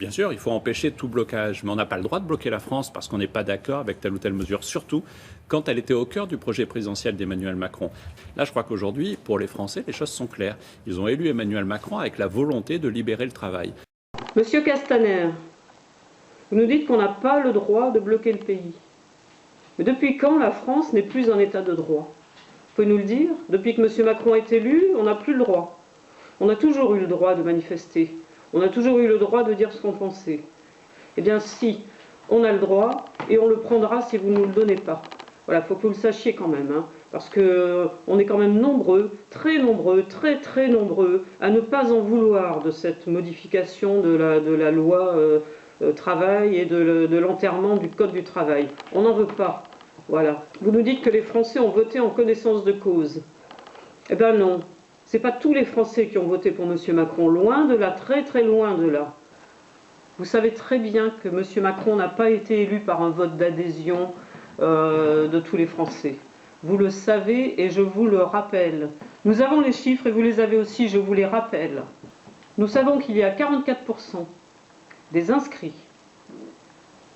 Bien sûr, il faut empêcher tout blocage, mais on n'a pas le droit de bloquer la France parce qu'on n'est pas d'accord avec telle ou telle mesure, surtout quand elle était au cœur du projet présidentiel d'Emmanuel Macron. Là, je crois qu'aujourd'hui, pour les Français, les choses sont claires. Ils ont élu Emmanuel Macron avec la volonté de libérer le travail. Monsieur Castaner, vous nous dites qu'on n'a pas le droit de bloquer le pays. Mais depuis quand la France n'est plus en état de droit? Vous pouvez nous le dire? Depuis que M. Macron est élu, on n'a plus le droit. On a toujours eu le droit de manifester. On a toujours eu le droit de dire ce qu'on pensait. Eh bien si, on a le droit et on le prendra si vous ne nous le donnez pas. Voilà, il faut que vous le sachiez quand même, hein, parce qu'on est quand même nombreux, très nombreux, à ne pas en vouloir de cette modification de la loi travail et de l'enterrement du Code du travail. On n'en veut pas. Voilà. Vous nous dites que les Français ont voté en connaissance de cause. Eh bien non. Ce n'est pas tous les Français qui ont voté pour M. Macron, loin de là, très loin de là. Vous savez très bien que M. Macron n'a pas été élu par un vote d'adhésion de tous les Français. Vous le savez et je vous le rappelle. Nous avons les chiffres et vous les avez aussi, je vous les rappelle. Nous savons qu'il y a 44% des inscrits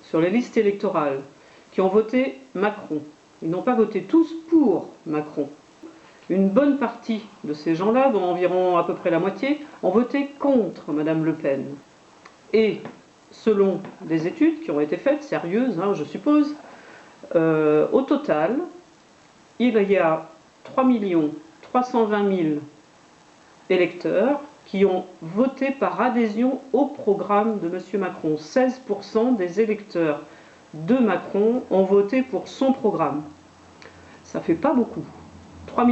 sur les listes électorales qui ont voté Macron. Ils n'ont pas voté tous pour Macron. Une bonne partie de ces gens-là, dont environ à peu près la moitié, ont voté contre Mme Le Pen. Et selon des études qui ont été faites, sérieuses, hein, je suppose, au total, il y a 3 320 000 électeurs qui ont voté par adhésion au programme de M. Macron. 16% des électeurs de Macron ont voté pour son programme. Ça fait pas beaucoup. 3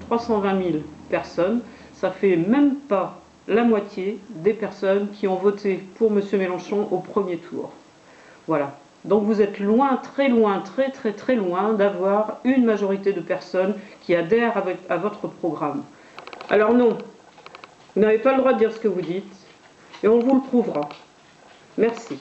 320 000 personnes, ça fait même pas la moitié des personnes qui ont voté pour M. Mélenchon au premier tour. Voilà. Donc vous êtes loin, très loin d'avoir une majorité de personnes qui adhèrent à votre programme. Alors non, vous n'avez pas le droit de dire ce que vous dites, et on vous le prouvera. Merci.